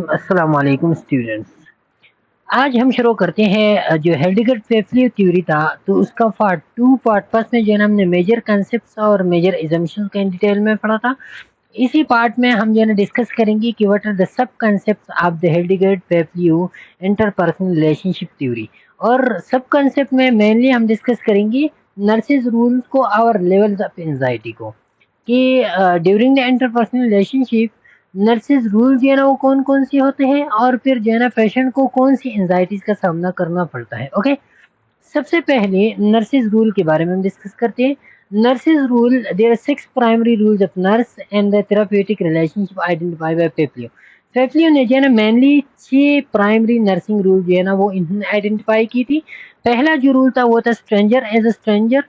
अस्सलाम वालेकुम स्टूडेंट्स। आज हम शुरू करते हैं जो हेल्डिगर फेफली थ्योरी था तो उसका पार्ट फर्स्ट में जो है ना हमने मेजर कंसेप्ट्स और मेजर एजम्पशंस का इन डिटेल में पढ़ा था। इसी पार्ट में हम जो है ना डिस्कस करेंगे कि what are the sub concepts of the Hildegard Peplau interpersonal relationship theory. और सब कंसेप्ट में मेनली हम डिस्कस करेंगे नर्सेज रूल्स को और लेवल्स ऑफ एंजाइटी को कि during the interpersonal relationship nurses rule जो है ना वो कौन कौन से होते हैं और फिर जो है ना पेशेंट को कौन सी एंजाइटीज का सामना करना पड़ता है। ओके, सबसे पहले नर्सेज रूल के बारे में हम डिस्कस करते हैं। Nurses role, there are 6 primary roles of nurse and the therapeutic relationship identify by Peplau. Peplau ने जो है ना मेनली 6 प्राइमरी नर्सिंग रूल जो है ना वो इन्होंने आइडेंटिफाई की थी। पहला जो रूल था वो था stranger as a stranger.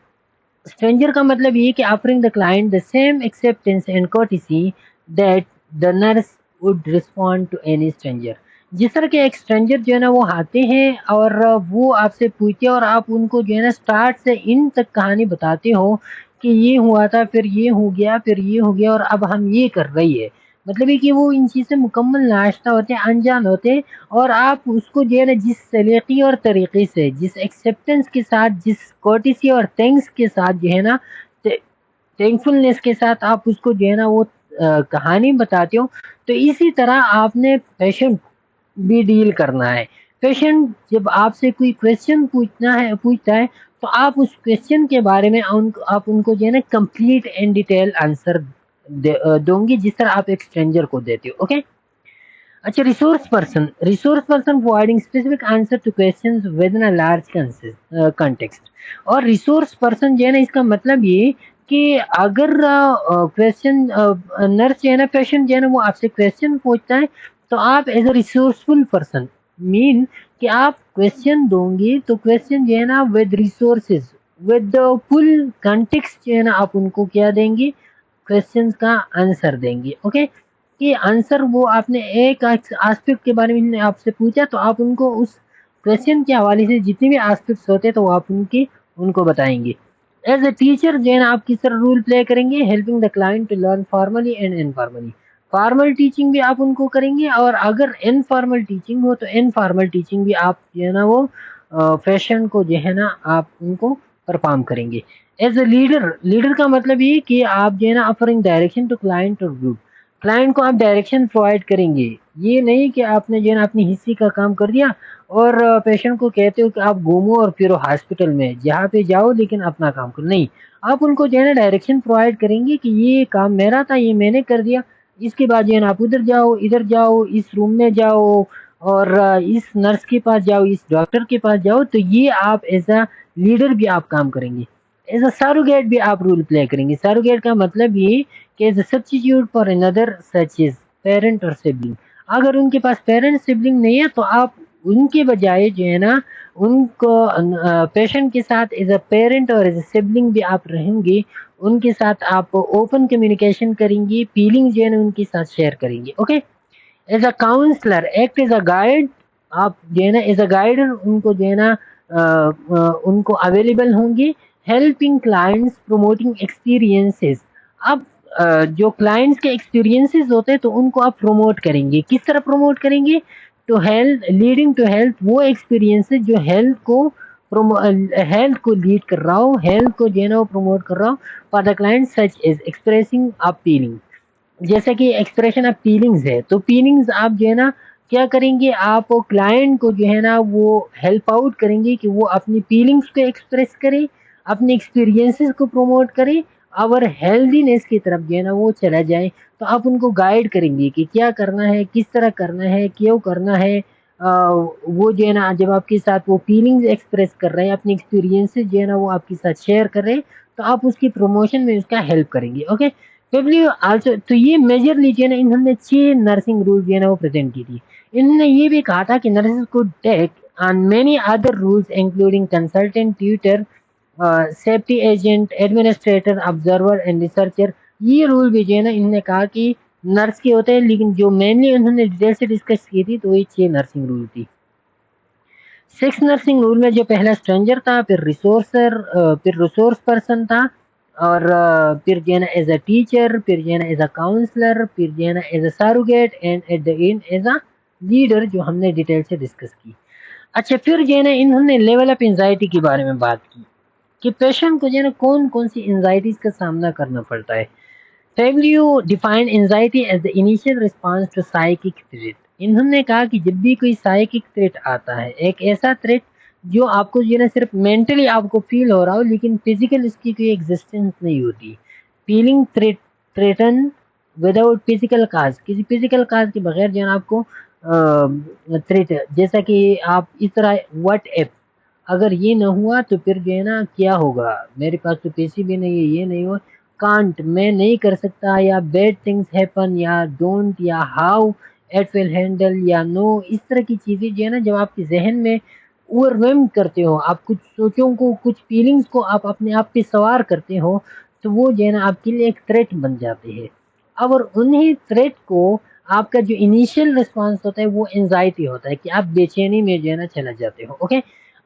Stranger का मतलब ये कि offering the client the same acceptance and courtesy that the nurse would respond to any stranger. जिस तरह के एक स्ट्रेंजर जो है ना वो आते हैं और वो आपसे पूछते हैं और आप उनको जो है ना स्टार्ट से इन तक कहानी बताते हो कि ये हुआ था, फिर ये हो गया, फिर ये हो गया और अब हम ये कर रही है। मतलब है कि वो इन चीज़ से मुकम्मल नाश्ता होते हैं, अनजान होते हैं। और आप उसको जो है ना जिस सलीक़े और तरीक़े से, जिस एक्सेप्टेंस के साथ, जिस कोर्टेसी और थैंक्स के साथ जो है ना, थैंकफुलनेस के साथ आप उसको जो है ना वो कहानी बताते हो, तो इसी तरह आपने पेशेंट भी डील करना है। पेशेंट जब आपसे कोई क्वेश्चन पूछता है तो आप उस क्वेश्चन के बारे में आप उनको जो है ना कंप्लीट एंड डिटेल आंसर दोगे जिस तरह आप एक स्ट्रेंजर को देते हो। ओके, अच्छा, resource person providing specific answer two questions with in a large context. और रिसोर्स पर्सन जो है ना इसका मतलब ये कि अगर क्वेश्चन नर्स जो है ना, पेशेंट जो है ना वो आपसे क्वेश्चन पूछता है तो आप as a resourceful person mean कि आप क्वेश्चन दोगे तो क्वेश्चन जो है ना with resources, with full context जो है ना आप उनको क्या देंगे, क्वेश्चंस का आंसर देंगे। ओके, कि आंसर वो आपने एक एस्पेक्ट के बारे में आपसे पूछा तो आप उनको उस क्वेश्चन के हवाले से जितने भी एस्पेक्ट्स होते हैं तो वो आप उनको बताएंगे। एज ए टीचर जो है ना आप किस तरह रोल प्ले करेंगे, helping the client to learn formally and informally. Formal teaching भी आप उनको करेंगे और अगर इनफॉर्मल टीचिंग हो तो इनफॉर्मल टीचिंग भी आप जो है ना वो पेशेंट को जो है ना आप उनको परफॉर्म करेंगे। एज ए लीडर का मतलब ये कि आप जो है ना ऑफरिंग डायरेक्शन टू क्लाइंट और ग्रुप। क्लाइंट को आप डायरेक्शन प्रोवाइड करेंगे, ये नहीं कि आपने जो है ना अपनी हिस्से का काम कर दिया और पेशेंट को कहते हो कि आप घूमो और फिरो हॉस्पिटल में, जहाँ पे जाओ लेकिन अपना काम करो। नहीं, आप उनको जो है ना डायरेक्शन प्रोवाइड करेंगे कि ये काम मेरा था, ये मैंने कर दिया, इसके बाद जो है ना आप उधर जाओ, इधर जाओ, इस रूम में जाओ और इस नर्स के पास जाओ, इस डॉक्टर के पास जाओ। तो ये आप एज अ लीडर भी आप काम करेंगे। एज अ सरोगेट भी आप रोल प्ले करेंगे। सरोगेट का मतलब ये कि as a substitute for another such is parent और सिबलिंग। अगर उनके पास पेरेंट सिबलिंग नहीं है तो आप उनके बजाय जो है ना उनको पेशेंट के साथ एज अ पेरेंट और एज अ सिबलिंग भी आप रहेंगे। उनके साथ आप ओपन कम्युनिकेशन करेंगे, फीलिंग जो है ना उनके साथ शेयर करेंगे। Okay, as a counsellor, act as a guide, आप जो है ना एज अ गाइडर उनको जो है ना उनको अवेलेबल होंगे। Helping clients, promoting experiences. अब जो क्लाइंट्स के एक्सपीरियंसेस होते हैं तो उनको आप प्रमोट करेंगे। किस तरह प्रमोट करेंगे, to health, leading to health, वो एक्सपीरियंसेस जो हेल्थ को लीड कर रहा हो, हेल्थ को जो है ना वो प्रमोट कर रहा हो for the client, such as expressing a feeling. जैसे कि एक्सप्रेशन ऑफ फीलिंग्स है तो फीलिंग्स आप जो है ना क्या करेंगे, आप क्लाइंट को जो है ना वो हेल्प आउट करेंगे कि वो अपनी फीलिंग्स को एक्सप्रेस करे, अपने एक्सपीरियंसेस को प्रमोट करे और हेल्दीनेस की तरफ जो है ना वो चला जाए। तो आप उनको गाइड करेंगे कि क्या करना है, किस तरह करना है, क्यों करना है। वो जो है ना जब आपके साथ वो फीलिंग्स एक्सप्रेस कर रहे हैं, अपनी एक्सपीरियंसेस जो है ना वो आपके साथ शेयर कर रहे हैं, तो आप उसकी प्रमोशन में उसका हेल्प करेंगे। ओके, डब्ल्यू आल्सो, तो ये मेजर लीजिए ना, इन्होंने 6 नर्सिंग रूल जो है ना वो प्रेजेंट की थी। इन्होंने ये भी कहा था कि नर्सेज को take on many other roles including consultant, tutor, safety agent, administrator, observer and researcher. ये रूल भी जो है ना इन्होंने कहा कि नर्स के होते हैं, लेकिन जो मेनली उन्होंने डिटेल से डिस्कस की थी तो ये 6 नर्सिंग रूल थी। 6 नर्सिंग रूल में जो पहला स्ट्रेंजर था, फिर रिसोर्स पर्सन था और फिर जो है ना एज अ टीचर, फिर जो है ना एज अ काउंसलर, फिर जो है ना as a surrogate and at the end as a leader जो हमने डिटेल से डिस्कस की। अच्छा, फिर जो है ना इन्होंने लेवल ऑफ एंजाइटी के बारे में बात की कि पेशेंट को जो है ना कौन कौन सी एंजाइटीज का सामना करना पड़ता है। Fabio defined anxiety as the initial response to psychic threat। इन्होंने कहा कि जब भी कोई साइकिक थ्रेट आता है, एक ऐसा थ्रेट जो आपको जो है ना सिर्फ मेंटली आपको फील हो रहा हो लेकिन फिजिकल इसकी कोई एग्जिस्टेंस नहीं होती। फीलिंग थ्रेटन विदाउट फिजिकल काज, किसी फिजिकल काज के बगैर जो है ना आपको थ्रेट, जैसा कि आप इस तरह व्हाट इफ, अगर ये ना हुआ तो फिर जो है ना क्या होगा, मेरे पास तो पैसे भी नहीं है, ये नहीं हो, कांट मैं नहीं कर सकता, या बैड थिंग्स हैपन, या डोंट, या हाउ इट विल हैंडल, या नो, इस तरह की चीजें जो है ना जब आपके जहन में ओवरवेम करते हो, आप कुछ सोचों को, कुछ फीलिंग्स को आप अपने आप पे सवार करते हो, तो वो जो है ना आपके लिए एक थ्रेट बन जाते हैं। अब और उन्हीं थ्रेट को आपका जो इनिशियल रिस्पांस होता है वो एंजाइटी होता है कि आप बेचैनी में जो है ना चला जाते हो। ओके,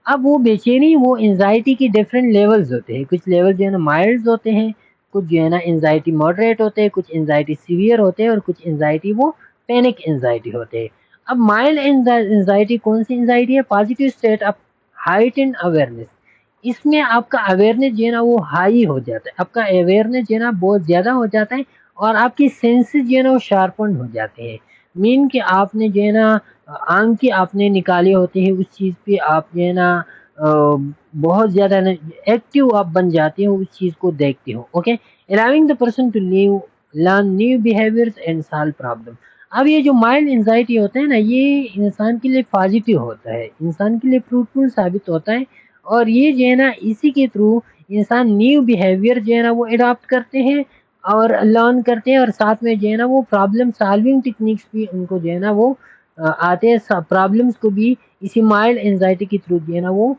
अब वो बेचैनी, वो एंजाइटी की डिफरेंट लेवल्स होते हैं। कुछ लेवल जो है ना माइल्ड होते हैं, कुछ जो है ना एंजाइटी मॉडरेट होते हैं, कुछ एंजाइटी सीवियर होते हैं, और कुछ एंजाइटी वो पैनिक एंजाइटी होते हैं। अब माइल्ड एंजाइटी कौन सी एंजाइटी है? Positive state of heightened awareness. इसमें आपका अवेयरनेस जो है ना वो हाई हो जाता है, आपका अवेयरनेस जो है ना बहुत ज्यादा हो जाता है, और आपकी सेंसेस जो है ना वो शार्पन हो जाते हैं। मीन कि आपने जो है ना आंख की आपने निकाले होते हैं, उस चीज पे आप जो है ना बहुत ज्यादा एक्टिव आप बन जाते हो, उस चीज को देखते हो। Okay, allowing the person to live, learn new behaviours and solve problem. अब ये जो माइल्ड एंजाइटी होता है ना, ये इंसान के लिए पॉजिटिव होता है, इंसान के लिए फ्रूटफुल साबित होता है, और ये जो है ना इसी के थ्रू इंसान न्यू बिहेवियर जो है ना वो अडॉप्ट करते हैं और लर्न करते हैं, और साथ में जो है ना वो प्रॉब्लम सॉल्विंग टेक्निक्स भी उनको जो है ना वो आते हैं, प्रॉब्लम्स को भी इसी माइल्ड एंजाइटी के थ्रू जो है ना वो,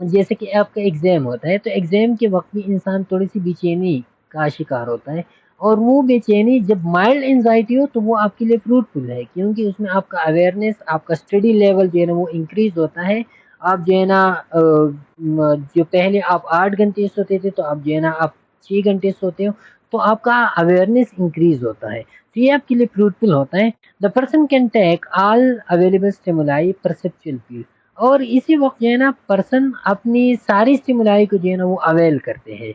जैसे कि आपका एग्जाम होता है तो एग्जाम के वक्त भी इंसान थोड़ी सी बेचैनी का शिकार होता है, और वो बेचैनी जब माइल्ड एंजाइटी हो तो वो आपके लिए फ्रूटफुल है, क्योंकि उसमें आपका अवेयरनेस, आपका स्टडी लेवल जो है ना वो इंक्रीज होता है। आप जो है ना जो पहले आप 8 घंटे सोते थे तो आप जो है ना आप 6 घंटे सोते हो, तो आपका अवेयरनेस इंक्रीज होता है, तो ये आपके लिए फ्रूटफुल होता है। The person can take all available stimuli perceptual feel. और इसी वक्त जो है ना पर्सन अपनी सारी स्टिमुलाई को जो है ना वो अवेल करते हैं।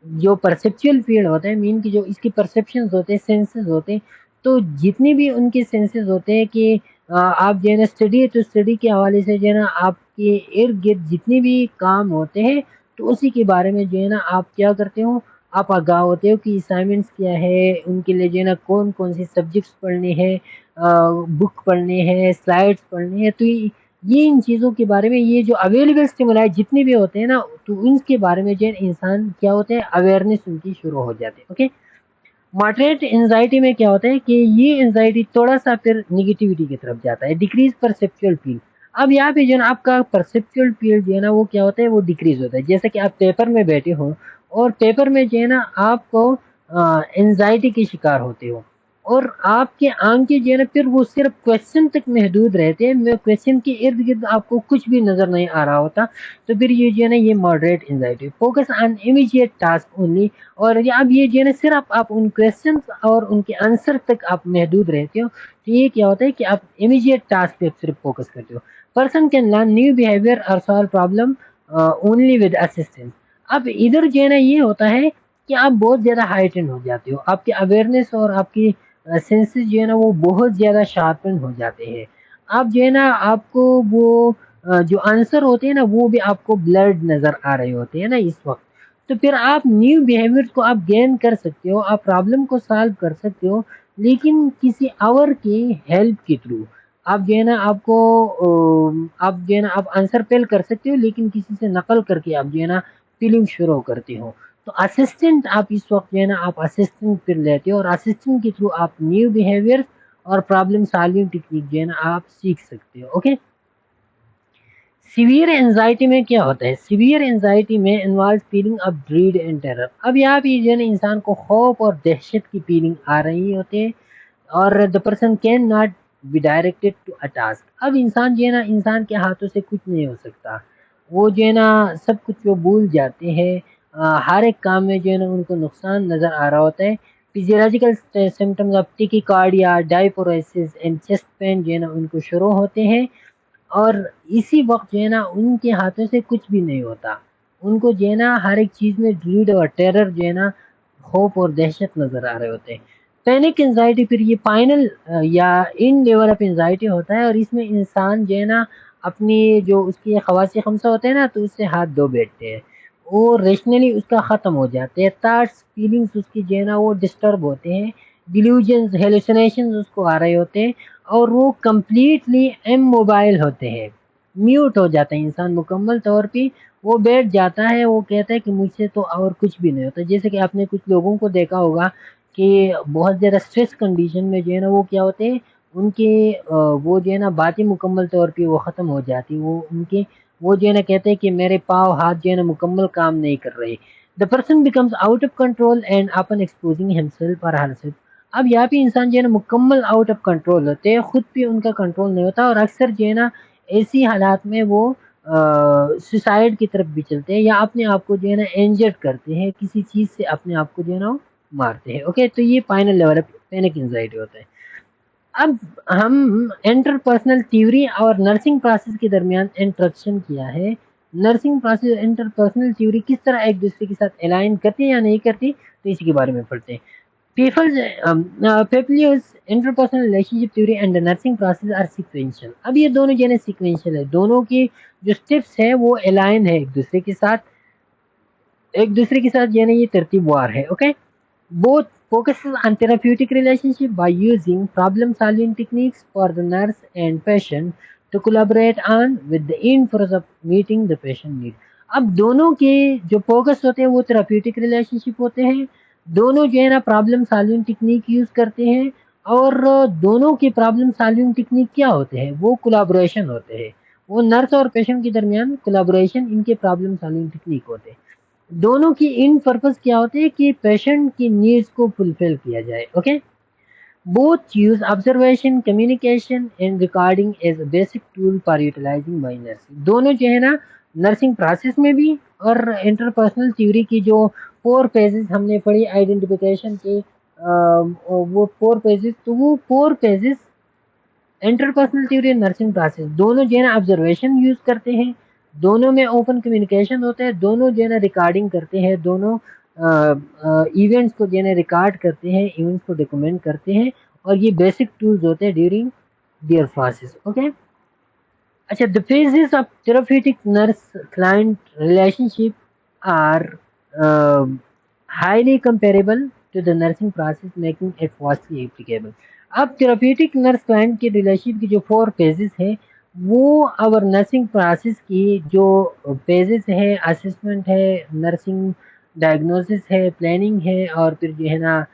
जो परसेप्चुअल फील्ड होता है, मीन की जो इसकी परसेप्शंस होते हैं, सेंसेस होते हैं, तो जितने भी उनके सेंसेस होते हैं कि आप जो है ना स्टडी है तो स्टडी के हवाले से जो है ना आपके इर्द गिर्द जितने भी काम होते हैं, तो उसी के बारे में जो है ना आप क्या करते हो, आप आगाह होते हो कि असाइनमेंट्स क्या है, उनके लिए जो है ना कौन कौन से सब्जेक्ट्स पढ़ने हैं, बुक पढ़ने हैं, स्लाइड्स पढ़ने हैं, तो ये इन चीज़ों के बारे में, ये जो अवेलेबल स्टिमुलाई जितने भी होते हैं ना, तो इनके बारे में जो है इंसान क्या होते हैं, अवेयरनेस उनकी शुरू हो जाती है। ओके, मॉडरेट एंजाइटी में क्या होता है कि ये एंजाइटी थोड़ा सा फिर निगेटिविटी की तरफ जाता है, डिक्रीज परसेप्चुअल फील। अब यहाँ पे जो है ना आपका परसेप्चुअल फील जो है ना वो क्या होता है, वो डिक्रीज होता है। जैसे कि आप पेपर में बैठे हो और पेपर में जो है ना आपको एंजाइटी के शिकार होते हो, और आपके आंखें जो है ना फिर वो सिर्फ क्वेश्चन तक महदूद रहते हैं, क्वेश्चन के इर्द गिर्द आपको कुछ भी नजर नहीं आ रहा होता, तो फिर ये जो है ना ये moderate anxiety, focus on immediate task only. और ये अब ये जो है ना सिर्फ आप उन क्वेश्चन और उनके आंसर तक आप महदूद रहते हो, तो ये क्या होता है कि आप इमीडिएट टास्क पे सिर्फ फोकस करते हो। Person can learn new behaviour और solve problem only with assistance. अब इधर जो है ना ये होता है कि आप बहुत ज़्यादा हाइटेंड हो जाते हो, आपकी अवेयरनेस और आपकी सेंसेस जो है ना वो बहुत ज़्यादा शार्पन हो जाते हैं। आप जो है ना आपको वो जो आंसर होते हैं ना वो भी आपको ब्लर्ड नज़र आ रहे होते हैं ना इस वक्त, तो फिर आप न्यू बिहेवियर को आप गेन कर सकते हो, आप प्रॉब्लम को सॉल्व कर सकते हो, लेकिन किसी और की हेल्प के थ्रू। आप जो है ना आपको आप जो है ना आप आंसर फेल कर सकते हो, लेकिन किसी से नकल करके आप जो है ना फीलिंग शुरू करते हो। तो असिस्टेंट आप इस वक्त जो है ना आप असिस्टेंट फिर लेते हो, और असिस्टेंट के थ्रू आप न्यू बिहेवियर और प्रॉब्लम सॉल्विंग टेक्निक जो है ना आप सीख सकते हो। ओके, सीवियर एंजाइटी में क्या होता है? सीवियर एंजाइटी में involve feeling of dread and terror. अब यहाँ पे जो है ना इंसान को खौफ और दहशत की फीलिंग आ रही होती है, और the person can not be directed to a task. अब इंसान जो है ना, इंसान के हाथों से कुछ नहीं हो सकता, वो जो है ना सब कुछ वो भूल जाते हैं, हर एक काम में जो है ना उनको नुकसान नज़र आ रहा होता है। Physiological symptoms of tachycardia, diaphoresis and chest pain जो है ना उनको शुरू होते हैं, और इसी वक्त जो है ना उनके हाथों से कुछ भी नहीं होता। उनको जो है ना हर एक चीज़ में ड्रीड और टेरर जो है ना, होप और दहशत नज़र आ रहे होते हैं। पैनिक एंजाइटी फिर ये फाइनल या इन लेवल ऑफ एंजाइटी होता है, और इसमें इंसान जो है ना अपनी जो उसकी खवासी खमसा होते हैं ना, तो उससे हाथ धो बैठते हैं, वो रेशनली उसका ख़त्म हो जाते हैं, थाट्स फीलिंग्स उसकी जो है ना वो डिस्टर्ब होते हैं, डिल्यूजन्स हेलुसिनेशंस उसको आ रहे होते हैं, और वो कम्प्लीटली इमोबाइल होते हैं, म्यूट हो जाता है इंसान मुकम्मल तौर पे, वो बैठ जाता है, वो कहता है कि मुझसे तो और कुछ भी नहीं होता। जैसे कि आपने कुछ लोगों को देखा होगा कि बहुत ज़्यादा स्ट्रेस कंडीशन में जो है ना वो क्या होते हैं, उनके वो जो है ना बातें मुकम्मल तौर पे वो ख़त्म हो जाती, वो उनके वो जो है ना कहते हैं कि मेरे पाँव हाथ जो है ना मुकम्मल काम नहीं कर रहे। The person becomes out of control and upon exposing himself और हरसेल्फ। अब यहाँ पे इंसान जो है ना मुकम्मल आउट ऑफ कंट्रोल होते हैं, खुद पे उनका कंट्रोल नहीं होता, और अक्सर जो है ना ऐसी हालात में वो सुसाइड की तरफ भी चलते हैं, या अपने आप को जो है ना इंजर्ड करते हैं, किसी चीज़ से अपने आप को जो है ना मारते हैं। ओके, तो ये final level of panic anxiety होता है। अब हम इंटरपर्सनल थ्योरी और नर्सिंग प्रोसेस के दरमियान इंट्रोडक्शन किया है। नर्सिंग प्रोसेस इंटरपर्सनल थ्योरी किस तरह एक दूसरे के साथ अलाइन करती है या नहीं करती, तो इसी के बारे में पढ़ते हैं। People's interpersonal relationship theory and the nursing process are sequential। अब ये दोनों जो है sequential है, दोनों की जो स्टेप्स है वो अलाइन है एक दूसरे के साथ जो है ये तरतीबवार है। Okay, both focuses on therapeutic relationship by using problem solving techniques for the nurse and patient to collaborate on with the end purpose of meeting the patient need। अब दोनों के जो फोकस होते हैं वो थेराप्यूटिक रिलेशनशिप होते हैं, दोनों जो है ना प्रॉब्लम सॉल्विंग टेक्निक यूज करते हैं, और दोनों के प्रॉब्लम सॉल्विंग टेक्निक क्या होते हैं, वो कोलाब्रेशन होते हैं, वो नर्स और पेशेंट के दरमियान कोलाब्रेशन इनके प्रॉब्लम सॉल्विंग टेक्निक होते हैं। दोनों की इन पर्पस क्या होते हैं कि पेशेंट की नीड्स को फुलफिल किया जाए। Okay, both use observation communication and recording as a basic tool for utilising by nursing. दोनों जो है ना नर्सिंग प्रोसेस में भी, और इंटरपर्सनल थ्योरी की जो 4 पेजेस हमने पढ़ी आइडेंटिफिकेशन के, वो 4 पेजेस, तो वो 4 पेजेस इंटरपर्सनल थ्योरी और नर्सिंग प्रोसेस दोनों जो है ना ऑब्जर्वेशन यूज करते हैं, दोनों में ओपन कम्युनिकेशन होता है, दोनों जो है ना रिकॉर्डिंग करते हैं, दोनों इवेंट्स को जो है ना रिकॉर्ड करते हैं, इवेंट्स को डॉक्यूमेंट करते हैं, और ये बेसिक टूल्स होते हैं ड्यूरिंग देयर प्रोसेस। ओके, अच्छा, the phases of therapeutic nurse client relationship are highly comparable to the nursing process making it vastly applicable. अब थेराप्यूटिक नर्स क्लाइंट की रिलेशनशिप की जो 4 पेजेस है, वो अवर नर्सिंग प्रोसेस की जो पेजेस है, असेसमेंट है, नर्सिंग डायग्नोसिस है, प्लानिंग है, और फिर जो है ना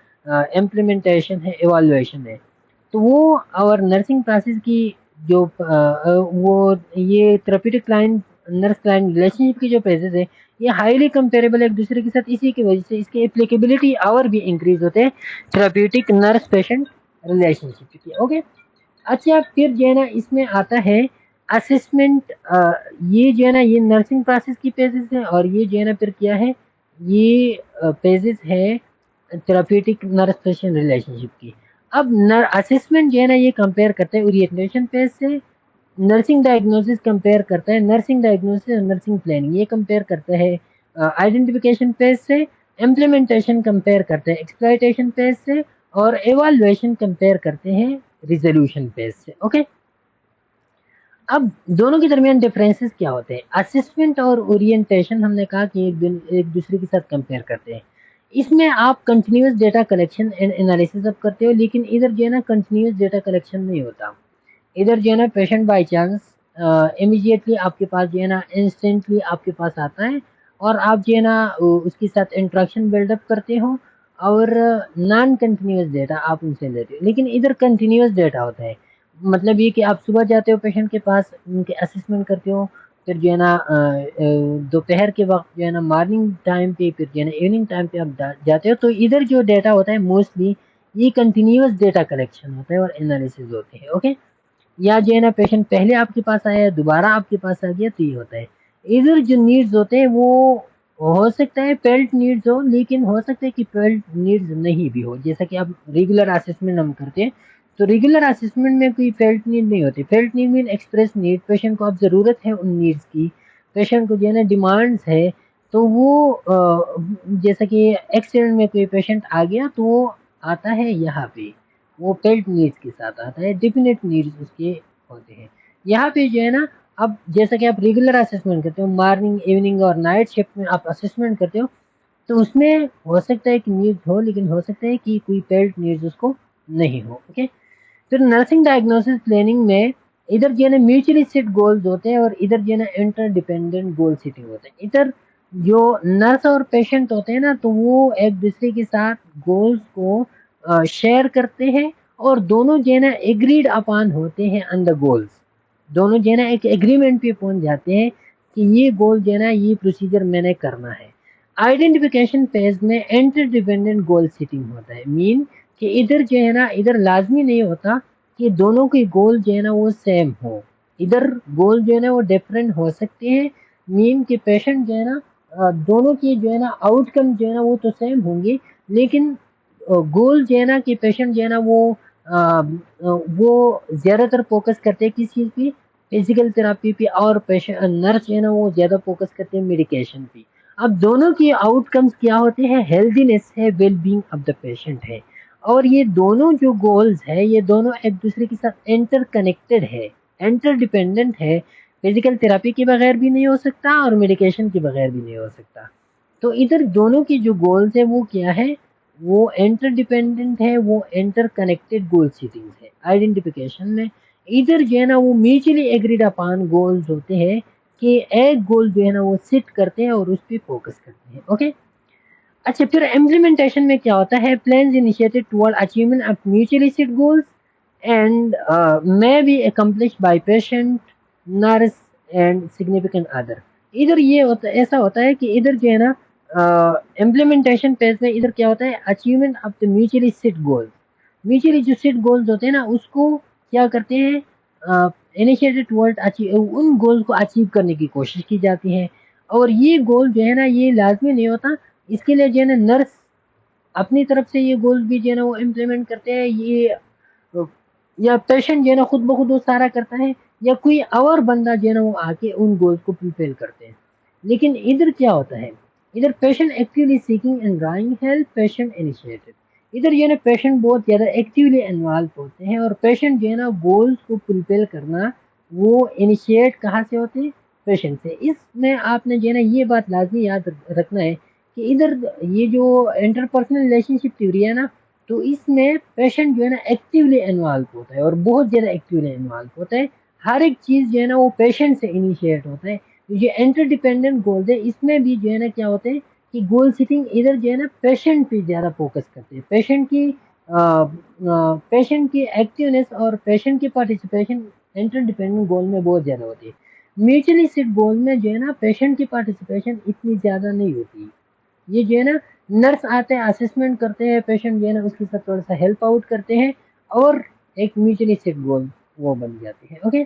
इम्प्लीमेंटेशन है, एवालुएशन है। तो वो और नर्सिंग प्रोसेस की जो वो ये therapeutic client nurse client relationship की जो पेजेस है, ये हाईली कंपेरेबल एक दूसरे के साथ, इसी की वजह से इसके एप्लीकेबिलिटी और भी इंक्रीज होते हैं थेरेप्यूटिक नर्स पेशेंट रिलेशनशिप की। ओके, अच्छा, फिर जो है ना इसमें आता है असेसमेंट। ये जो है ना ये नर्सिंग प्रोसेस की पेजेस है, और ये जो है ना फिर क्या है, ये पेजेस है थेराप्यूटिक नर्स पेशेंट रिलेशनशिप की। अब नर असेसमेंट जो है ना ये कंपेयर करते हैं ओरिएंटेशन पेज से, नर्सिंग डायग्नोसिस कंपेयर करता है, नर्सिंग डायग्नोसिस और नर्सिंग प्लानिंग ये कंपेयर करता है आइडेंटिफिकेशन पेज से, इम्प्लीमेंटेशन कंपेयर करते हैं एक्सप्लॉइटेशन पेज से, और एवाल्युएशन कंपेयर करते हैं रिजोल्यूशन पेज से। ओके, अब दोनों के दरमियान डिफरेंसेस क्या होते हैं। असेसमेंट और ओरिएंटेशन हमने कहा कि एक दूसरे के साथ कंपेयर करते हैं। इसमें आप continuous data collection and analysis अब करते हो, लेकिन इधर जो है ना कंटिन्यूस डेटा कलेक्शन नहीं होता। इधर जो है ना पेशेंट बाई चांस इमीडिएटली आपके पास जो है ना इंस्टेंटली आपके पास आता है, और आप जो है ना उसके साथ इंट्रैक्शन बिल्डअप करते हो, और नॉन कंटिन्यूस डेटा आप उनसे लेते हो। लेकिन इधर कंटिन्यूस डेटा होता है, मतलब ये कि आप सुबह जाते हो पेशेंट के पास, उनके असेसमेंट करते हो, फिर जो है ना दोपहर के वक्त जो है ना मॉर्निंग टाइम पे, फिर जो है ना इवनिंग टाइम पे आप जाते हो। तो इधर जो डेटा होता है मोस्टली ये कंटिन्यूस डेटा कलेक्शन होता है और एनालिसिस होते हैं। ओके, या जो है ना पेशेंट पहले आपके पास आया, दोबारा आपके पास आ गया, तो ये होता है। इधर जो नीड्स होते हैं वो हो सकता है पेल्ट नीड्स हो, लेकिन हो सकता है कि पेल्ट नीड्स नहीं भी हो। जैसा कि अब रेगुलर असेसमेंट हम करते हैं, तो रेगुलर असेसमेंट में कोई फेल्ट नीड नहीं होती। Felt need mean express need, patient को अब ज़रूरत है उन नीड्स की, पेशेंट को जो है ना डिमांड्स है, तो वो जैसा कि एक्सीडेंट में कोई पेशेंट आ गया तो वो आता है यहाँ पे, वो फेल्ट नीड्स के साथ आता है, डेफिनेट नीड्स उसके होते हैं यहाँ पे जो है ना। अब जैसा कि आप रेगुलर असेसमेंट करते हो, मॉर्निंग इवनिंग और नाइट शिफ्ट में आप असेसमेंट करते हो, तो उसमें हो सकता है कि नीड्स हो, लेकिन हो सकता है कि कोई पेल्ट नीड्स उसको नहीं हो। ओके, फिर नर्सिंग डायग्नोसिस प्लानिंग में इधर जो है ना म्यूचुअली सेट गोल्स होते हैं और इधर जो है ना इंटर डिपेंडेंट गोल सेटिंग होते हैं। इधर जो नर्स और पेशेंट होते हैं ना, तो वो एक दूसरे के साथ गोल्स को शेयर करते हैं और दोनों जो है ना एग्रीड अपॉन होते हैं ऑन द गोल्स। दोनों जो है ना एक एग्रीमेंट पे पहुंच जाते हैं कि ये गोल जो है ना ये प्रोसीजर मैंने करना है। आइडेंटिफिकेशन फेज में इंटर डिपेंडेंट गोल सेटिंग होता है, मीन कि इधर जो है ना इधर लाजमी नहीं होता कि दोनों के गोल जो है ना वो सेम हो। इधर गोल जो है ना वो डिफरेंट हो सकते हैं, मीन कि पेशेंट जो है ना दोनों की जो है ना आउटकम जो है ना वो तो सेम होंगे, लेकिन गोल जो है ना कि पेशेंट जो है ना वो ज़्यादातर फोकस करते हैं किस चीज़ पे, फिजिकल थेरापी पे, और पेशेंट नर्स जो है ना वो ज़्यादा फोकस करते हैं मेडिकेशन पे। अब दोनों की आउटकम्स क्या होते हैं, हेल्दीनेस है, well being of the patient है। और ये दोनों जो गोल्स है ये दोनों एक दूसरे के साथ इंटर कनेक्टेड है, इंटर डिपेंडेंट है। फिजिकल थेरापी के बगैर भी नहीं हो सकता और मेडिकेशन के बगैर भी नहीं हो सकता। तो इधर दोनों की जो गोल्स है वो क्या है, वो इंटर डिपेंडेंट है, वो इंटर कनेक्टेड गोल सेटिंग्स है। आइडेंटिफिकेशन में इधर जो है ना वो म्यूचुअली एग्रीड अपॉन गोल्स होते हैं कि एक गोल जो है ना वो सेट करते हैं और उस पर फोकस करते हैं। ओके, अच्छा फिर इम्प्लीमेंटेशन में क्या होता है, plans initiated toward achievement of mutually set goals and may be accomplished by patient, nurse and significant other. इधर ये होता ऐसा होता है कि इधर जो है ना इम्प्लीमेंटेशन फेज में इधर क्या होता है, achievement of the mutually set goals. Mutually जो सेट गोल्स होते हैं ना उसको क्या करते हैं, इनिशिएटेड टुवर्ड अचीव, उन गोल्स को अचीव करने की कोशिश की जाती है। और ये गोल जो है ना ये लाजमी नहीं होता, इसके लिए जो है ना नर्स अपनी तरफ से ये गोल्स भी जो है ना वो इम्प्लीमेंट करते हैं, ये या पेशेंट जो है ना खुद ब खुद वो सारा करता है, या कोई और बंदा जो है ना वो आके उन गोल्स को फुलफिल करते हैं। लेकिन इधर क्या होता है, इधर patient actively seeking and drawing help, patient initiated. इधर जो है ना पेशेंट बहुत ज़्यादा एक्टिवली इन्वॉल्व होते हैं और पेशेंट जो है ना गोल्स को फुलफिल करना वो इनिशिएट कहाँ से होते हैं, पेशेंट से। इसमें आपने जो है ना ये बात लाजमी याद रखना है कि इधर ये जो इंटरपर्सनल रिलेशनशिप थ्योरी है ना, तो इसमें पेशेंट जो है ना एक्टिवली इन्वॉल्व होता है और बहुत ज़्यादा एक्टिवली इन्वॉल्व होता है। हर एक चीज़ जो है ना वो पेशेंट से इनिशिएट होता है। तो ये इंटरडिपेंडेंट गोल्स है, इसमें भी जो है ना क्या होते हैं कि गोल सेटिंग इधर जो है ना पेशेंट पे ज़्यादा फोकस करते हैं, पेशेंट की एक्टिवनेस और पेशेंट की पार्टिसिपेशन इंटरडिपेंडेंट गोल में बहुत ज़्यादा होती है। म्यूचुअली सिट गोल में जो है ना पेशेंट की पार्टिसिपेशन इतनी ज़्यादा नहीं होती। ये जो है ना नर्स आते हैं, असेसमेंट करते हैं, पेशेंट जो है ना उसके साथ थोड़ा सा हेल्प आउट करते हैं और एक म्यूचुअली सेट गोल वो बन जाती है। ओके,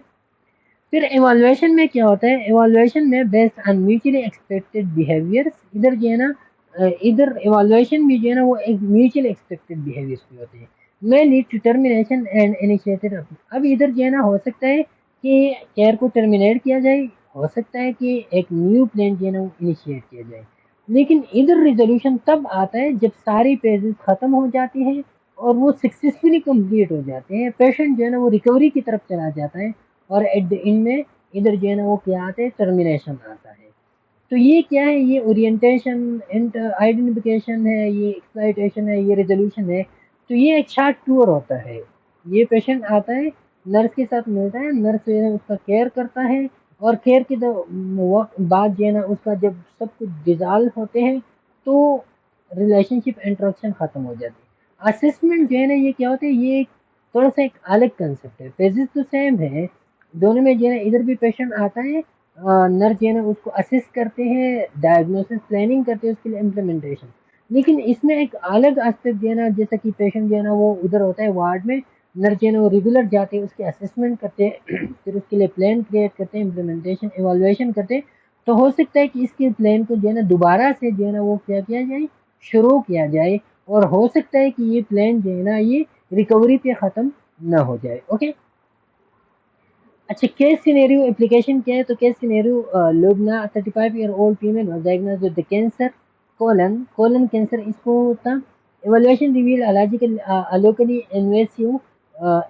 फिर इवैल्यूएशन में क्या होता है, इवैल्यूएशन में based on mutually expected behaviours. इधर जो है ना इधर इवैल्यूएशन भी जो है ना वो एक म्यूचुअली एक्सपेक्टेड बिहेवियर्स भी होते हैं, may lead to termination and initiated. अब इधर जो है ना हो सकता है कि केयर को टर्मिनेट किया जाए, हो सकता है कि एक न्यू प्लान जो है ना वो इनिशिएट किया जाए। लेकिन इधर रिजोल्यूशन तब आता है जब सारी फेजेस खत्म हो जाती हैं और वो सक्सेसफुली कंप्लीट हो जाते हैं, पेशेंट जो है ना वो रिकवरी की तरफ चला जाता है और एट द एंड में इधर जो है ना वो क्या आता है, टर्मिनेशन आता है। तो ये क्या है, ये ओरिएंटेशन एंड आइडेंटिफिकेशन है, ये एक्सप्लॉइटेशन है, ये रेजोल्यूशन है। तो ये एक शार्ट टूर होता है, ये पेशेंट आता है, नर्स के साथ मिलता है, नर्स जो है उसका केयर करता है और केयर के बाद जो है ना उसका जब सब कुछ डिजॉल्व होते हैं तो रिलेशनशिप इंट्रोडक्शन ख़त्म हो जाती है। असेसमेंट जो है ना ये क्या होता है, ये थोड़ा सा एक अलग कंसेप्ट है, फेजेस तो सेम है दोनों में। जो है ना इधर भी पेशेंट आता है, नर्स जो है ना उसको असिस्ट करते हैं, डायग्नोसिस प्लानिंग करते हैं, उसके लिए इम्प्लीमेंटेशन। लेकिन इसमें एक अलग एस्पेक्ट जो है ना, जैसा कि पेशेंट जो है ना वो उधर होता है वार्ड में, नर्स जो है ना वो रेगुलर जाते हैं, उसके असेसमेंट करते हैं फिर उसके लिए प्लान क्रिएट करते हैं, इम्प्लीमेंटेशन इवैल्यूएशन करते हैं। तो हो सकता है कि इसके प्लान को जो है ना दोबारा से जो है ना वो क्या किया जाए, शुरू किया जाए, और हो सकता है कि ये प्लान जो है ना ये रिकवरी पे ख़त्म ना हो जाए। ओके। अच्छा, केस सिनेरियो एप्लीकेशन क्या है? तो case scenario, Lubna 35 year old female was diagnosed with the cancer colon cancer इसको था। Evaluation reveal a logical a locally invasive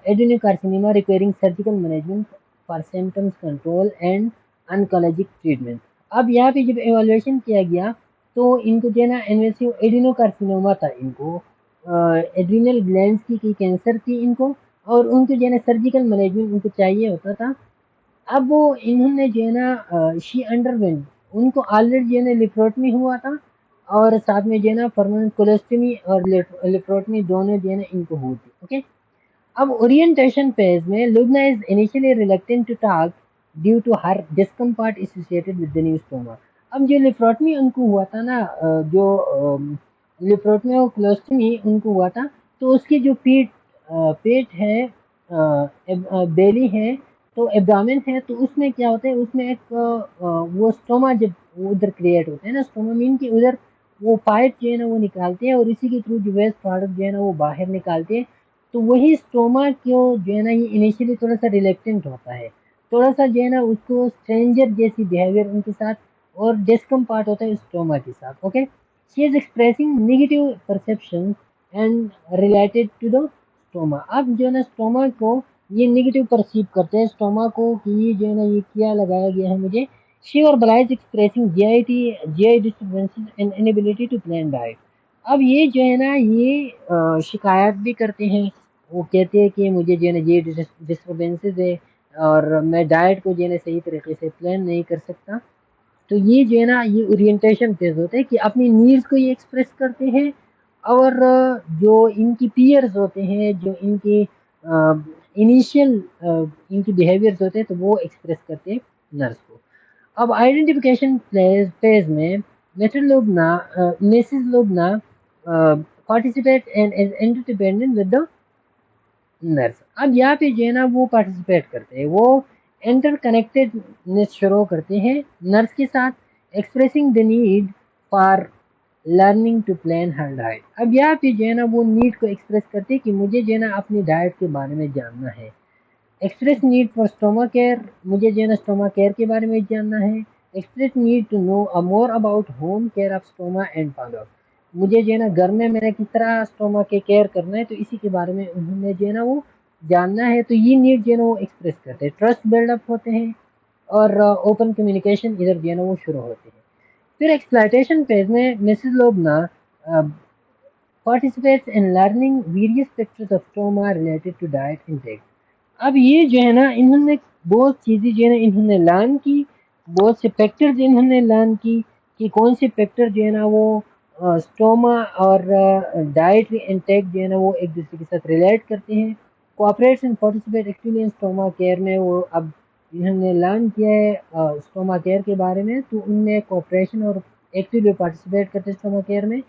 adenocarcinoma requiring surgical management for symptoms control and oncologic treatment. अब यहाँ पे जब इवैल्यूएशन किया गया तो इनको जो है ना इन्वेसिव एडेनोकार्सिनोमा था, इनको एड्रिनल ग्लैंड्स की कैंसर थी इनको, और उनको जो है ना सर्जिकल मैनेजमेंट उनको चाहिए होता था। अब वो इन्होंने जो है ना शी अंडरवेंट, उनको ऑलरेडी जो है ना लिप्रोटमी हुआ था, और साथ में जो है ना परमानेंट कोलेस्टमी और लिप्रोटमी दोनों जो है ना इनको हुई थी। ओके। अब ओरिएंटेशन फेज में Lubna is initially reluctant to talk due to her discomfort associated with the new stoma. अब जो लिप्रोटमी उनको हुआ था ना, जो लिप्रोटमी और कोलोस्टमी उनको हुआ था, तो उसकी जो पेट है, बेली है, तो एब्डामेन है, तो उसमें क्या होता है, उसमें एक वो स्टोमा जब वो उधर क्रिएट होते हैं ना, स्टोमा मीन कि उधर वो पाइप जो है ना वो निकालते हैं, और इसी के थ्रू जो वेस्ट प्रोडक्ट जो है ना वो बाहर निकालते हैं। तो वही स्टोमा को जो है ना ये इनिशियली थोड़ा सा रिलेक्टेंट होता है, थोड़ा सा जो है ना उसको स्ट्रेंजर जैसी बिहेवियर उनके साथ, और डिस्कम्फर्ट होता है स्टोमा के साथ। Okay. She is expressing negative perception and related to the stoma. अब जो है ना स्टोमा को ये नेगेटिव परसीव करते हैं, स्टोमा को, कि ये जो है ना ये क्या लगाया गया है मुझे। She verbalises expressing GI disturbances and inability to plan diet. अब ये जो है ना ये शिकायत भी करते हैं, वो कहते हैं कि मुझे जो है ना ये डिस्टर्बेंसेस है, और मैं डाइट को जो है ना सही तरीके से प्लान नहीं कर सकता। तो ये जो है ना ये ओरिएंटेशन फेज होता है कि अपनी नीड्स को ये एक्सप्रेस करते हैं, और जो इनकी पीयर्स होते हैं, जो इनके इनिशियल इनकी बिहेवियर्स होते हैं, तो वो एक्सप्रेस करते हैं नर्स को। अब आइडेंटिफिकेशन फेज में Mrs Lobna participate and is interdependent with the nurse. अब यहाँ पे जो है ना वो पार्टिसिपेट करते हैं, वो इंटर कनेक्टेडनेस शुरू करते हैं नर्स के साथ, expressing the need for learning to plan her diet. अब यहाँ पे जो है ना वो नीड को एक्सप्रेस करते हैं कि मुझे जो है ना अपनी डाइट के बारे में जानना है। Express need for stoma care, मुझे जो है ना स्टोमा केयर के बारे में जानना है। Express need to know more about home care of stoma and follow, मुझे जो है ना घर में मैंने किस तरह स्टोमा के केयर करना है, तो इसी के बारे में उन्होंने जो है ना वो जानना है। तो ये नीड जो है ना वो एक्सप्रेस करते हैं, ट्रस्ट बिल्डअप होते हैं, और ओपन कम्युनिकेशन इधर जो है ना वो शुरू होते हैं। फिर एक्सप्लॉयटेशन फेज में Mrs लोबना participates in learning various factors of trauma related to diet intake। अब ये जो है ना इन्होंने बहुत चीज़ें जो है ना इन्होंने लर्न की, बहुत से फैक्टर्स इन्होंने लर्न की, कि कौन से फैक्टर जो है ना वो स्टोमा और डाइटरी इंटेक जो है ना वो एक दूसरे के साथ रिलेट करते हैं। Cooperates and participate actively in stoma care में, वो अब इन्होंने लर्न किया है स्टोमा केयर के बारे में, तो उनमें कोऑपरेशन और एक्टिवली पार्टिसिपेट करते हैं स्टोमा केयर में।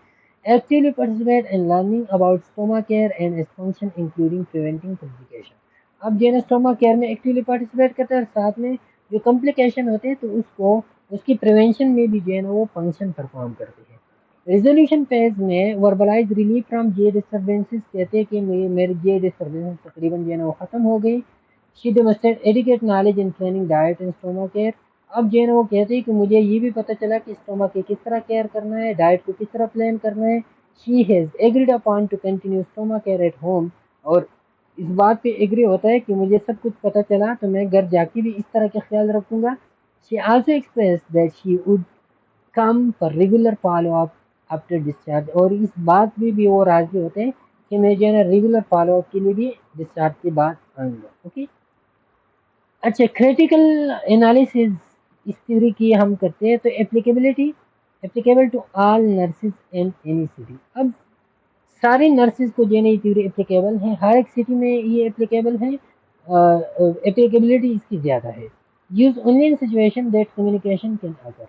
Actively participate in learning about stoma care and its function including preventing complication। अब जो है ना स्टोमा केयर में एक्टिवली पार्टिसिपेट करते हैं, और साथ में जो कॉम्प्लिकेशन होते हैं तो उसको उसकी प्रिवेंशन में भी जो है ना वो फंक्शन परफॉर्म करते हैं। रेजोल्यूशन फेज में verbalise relief from J disturbances, कहते हैं कि मेरी जे डिस्टर्बेंसेस तकरीबन जो है ना वो ख़त्म हो गई। She demonstrate adequate knowledge in planning diet and stoma care. अब जो है ना वो कहते हैं कि मुझे ये भी पता चला कि स्टोमा के किस तरह केयर करना है, डाइट को किस तरह प्लान करना है। She has agreed upon two continue stoma care at home, और इस बात पे एग्री होता है कि मुझे सब कुछ पता चला तो मैं घर जाके भी इस तरह का ख्याल रखूंगा। She also express that she would come for regular follow up after discharge, और इस बात में भी वो राजी होते हैं कि मैं जो है ना रेगुलर फॉलो अप के लिए भी डिस्चार्ज के बाद आऊँगा। ओके। अच्छा, क्रिटिकल एनालिसिस इस थ्योरी की हम करते हैं, तो applicability applicable to all nurses in any city. अब सारे नर्सेज को जो है ना ये थ्योरी एप्लीकेबल है, हर एक सिटी में ये एप्लीकेबल है, एप्लीकेबिलिटी इसकी ज़्यादा है। Use only in situation that communication can occur.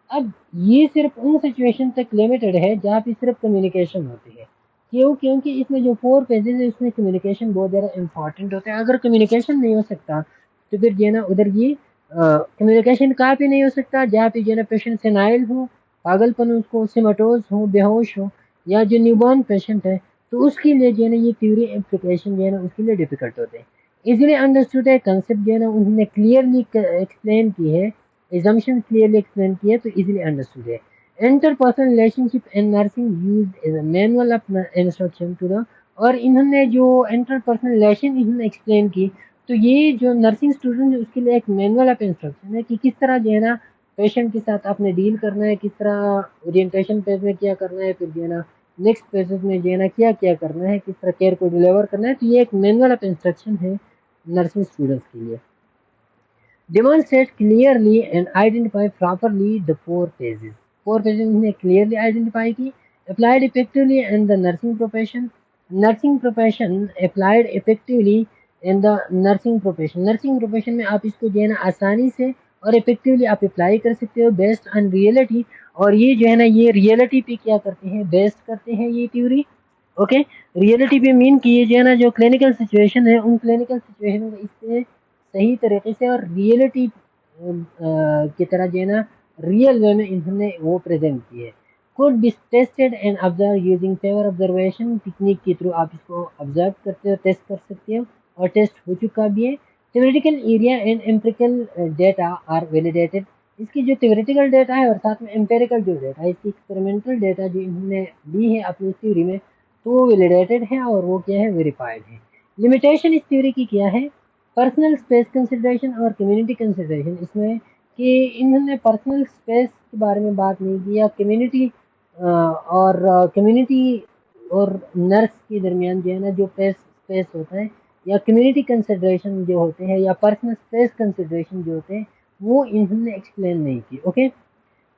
अब ये सिर्फ उन सिचुएशन तक लिमिटेड है जहाँ पे सिर्फ कम्युनिकेशन होती है। क्यों? क्योंकि इसमें जो 4 पेजेस है उसमें कम्युनिकेशन बहुत ज़्यादा इंपॉर्टेंट होता है। अगर कम्युनिकेशन नहीं हो सकता तो फिर जो है ना उधर ये कम्युनिकेशन कहाँ पे नहीं हो सकता, जहाँ पे जो है ना पेशेंट सेनाइल हो, पागलपन उसको, सिमेटोज हो, बेहोश हो, या जो न्यूबॉर्न पेशेंट है, तो उसके लिए जो है ना ये थ्योरी एप्लीकेशन जो है ना उसके लिए डिफिकल्ट होते हैं। इजीली अंडरस्टूड है कंसेप्ट जो है ना उन्होंने क्लियरली एक्सप्लेन की है, एजम्पशन क्लियरली एक्सप्लेन की है, तो इजीली अंडरस्टूड है। Interpersonal relationship in nursing used as a manual of instruction to the, और इन्होंने जो इंटरपर्सनल रिलेशन इन्होंने एक्सप्लेन की, तो ये जो नर्सिंग स्टूडेंट है उसके लिए एक मैनुअल ऑफ इंस्ट्रक्शन है कि किस तरह जो है ना पेशेंट के साथ आपने डील करना है, किस तरह ओरिएंटेशन फेज में क्या करना है, फिर जो है ना नेक्स्ट फेजेस में जो है ना क्या क्या करना है, किस तरह केयर को डिलीवर करना है, तो ये एक मैनुअल ऑफ इंस्ट्रक्शन है नर्सिंग स्टूडेंट्स के लिए। Demonstrate clearly and identify properly the four phases. Four phases ने clearly identify की, applied effectively in the nursing profession. Nursing profession applied effectively in the nursing profession. Nursing profession में आप इसको जो है ना आसानी से और इफेक्टिवली आप अप्लाई कर सकते हो बेस्ड ऑन रियलिटी, और ये जो है ना ये रियलिटी पे क्या करते हैं, बेस्ड करते हैं ये थ्योरी। ओके, रियलिटी पे मीन कि ये जो है ना जो क्लिनिकल सिचुएशन है उन क्लिनिकल सिचुएशन को इससे सही तरीके से और रियलिटी की तरह जो है ना रियल वे में इन्होंने वो प्रेजेंट की है। Could be tested and observe using favour observation technique के थ्रू आप इसको ऑब्जर्व करते हो, टेस्ट कर सकते हो, और टेस्ट हो चुका भी है। Theoretical area and empirical data are validated. इसकी जो थ्योरेटिकल डेटा है और साथ में एम्पेरिकल जो डेटा है, इसकी एक्सपेरिमेंटल डेटा जो इन्होंने दी है अपनी थ्योरी में, तो वो वैलिडेटेड है और वो क्या है, वेरीफाइड है। लिमिटेशन इस थ्योरी की क्या है, पर्सनल स्पेस कंसिडरेशन और कम्युनिटी कंसिडरेशन, इसमें कि इन्होंने पर्सनल स्पेस के बारे में बात नहीं की, या कम्युनिटी और कम्युनिटी और नर्स के दरमियान जो है ना जो स्पेस होता है, या कम्युनिटी कंसिडरेशन जो होते हैं, या पर्सनल स्पेस कंसिडरेशन जो होते हैं, वो इन्होंने एक्सप्लेन नहीं की। Okay,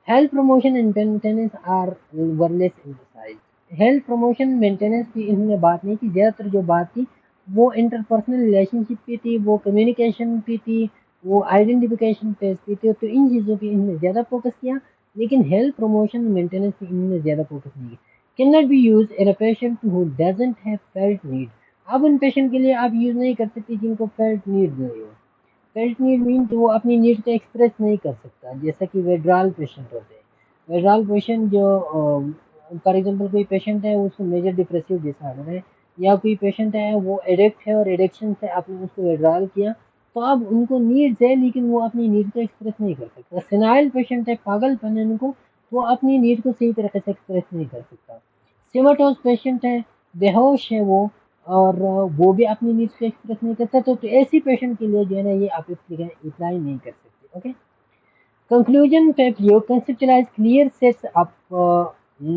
health promotion and maintenance are वरलेस एम्फसाइज। हेल्थ प्रमोशन मेंटेनेंस की इन्होंने बात नहीं की, ज़्यादातर जो बात थी वो इंटरपर्सनल रिलेशनशिप पे थी, वो कम्युनिकेशन पे थी, वो आइडेंटिफिकेशन पे थी, तो इन चीज़ों पे इन्होंने ज़्यादा फोकस किया, लेकिन हेल्थ प्रमोशन मेंटेनेंस पे इन्होंने ज़्यादा फोकस नहीं किया। Can not B use in a patient who doesn't have felt need. अब उन पेशेंट के लिए आप यूज़ नहीं कर सकते जिनको फेल्ट नीड नहीं हो। फेल्ट नीड मीन तो वो अपनी नीड को एक्सप्रेस नहीं कर सकता, जैसा कि वेड्राल पेशेंट होते हैं। वेड्राल पेशेंट जो फॉर एग्जांपल कोई पेशेंट है उसको मेजर डिप्रेसिव डिसऑर्डर है, या कोई पेशेंट है वो एडिक्ट है और एडिक्शन से आपने उसको वेड्राल किया, तो अब उनको नीड्स है लेकिन वो अपनी नीड को एक्सप्रेस नहीं कर सकता। सेनाइल पेशेंट है, पागलपन है उनको, तो वो अपनी नीड को सही तरीके से एक्सप्रेस नहीं कर सकता। सिमेटोस पेशेंट है, बेहोश है वो, और वो भी अपनी नीड्स को एक्सप्रेस नहीं करता, तो ऐसी पेशेंट के लिए जो है ना ये आप अप्लाई नहीं कर सकते। Okay, conclusion that you conceptualize clear sets of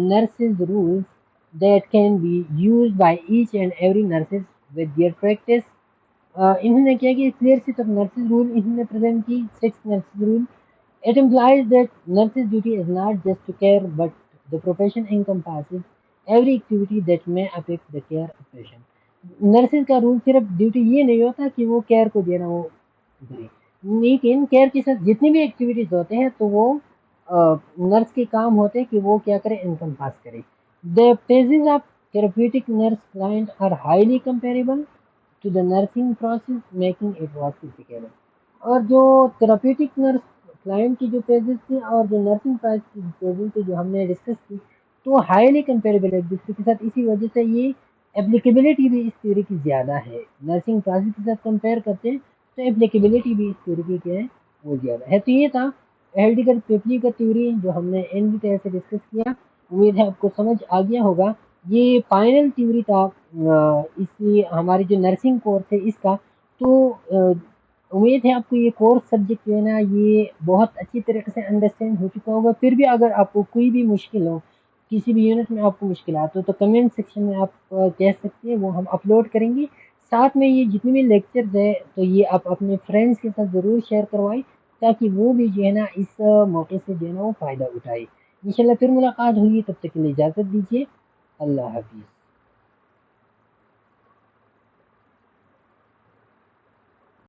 nurses rules that can be used by each and every nurses with their practice. इन्होंने क्या किया, clear set of nurses rule इन्होंने प्रेजेंट की, 6 nurses rule. It implies that nurse's duty is not just to care, but the profession encompasses every activity that may affect the care of patient. Nurses का rule सिर्फ duty ये नहीं होता कि वो care को देना वो करें, लेकिन केयर के साथ जितनी भी एक्टिविटीज होते हैं तो वो नर्स के काम होते हैं कि वो क्या करे, इनकम पास करे। The phases of therapeutic nurse client are highly comparable to the nursing process making it work applicable. और जो थेराप्यूटिक नर्स क्लाइंट की जो पेजेस थी और जो नर्सिंग प्राइस की पेजेस थी जो हमने डिस्कस की, तो हाईली कंपेरेबल है एक दूसरे के साथ, इसी वजह से ये एप्लीकेबिलिटी भी इस थ्योरी की ज़्यादा है। नर्सिंग प्राइस के साथ कंपेयर करते हैं तो एप्लीकेबिलिटी भी इस थ्योरी की क्या है, वो ज़्यादा है। तो ये था हेल्डिगर पेपली का थ्योरी जो हमने एन डिटेल से डिस्कस किया। उम्मीद है आपको समझ आ गया होगा। ये फाइनल थ्योरी था इसी हमारी जो नर्सिंग कोर्स है इसका। तो उम्मीद है आपको ये कोर्स सब्जेक्ट जो है ना ये बहुत अच्छी तरीके से अंडरस्टैंड हो चुका होगा। फिर भी अगर आपको कोई भी मुश्किल हो, किसी भी यूनिट में आपको मुश्किल आते हो, तो कमेंट सेक्शन में आप कह सकते हैं, वो हम अपलोड करेंगे। साथ में ये जितने भी लेक्चर्स है तो ये आप अपने फ्रेंड्स के साथ ज़रूर शेयर करवाएं, ताकि वो भी जो है ना इस मौके से जो है ना वो फ़ायदा उठाए। इंशाल्लाह फिर मुलाकात होगी, तब तक के लिए इजाज़त दीजिए। अल्लाह हाफिज़।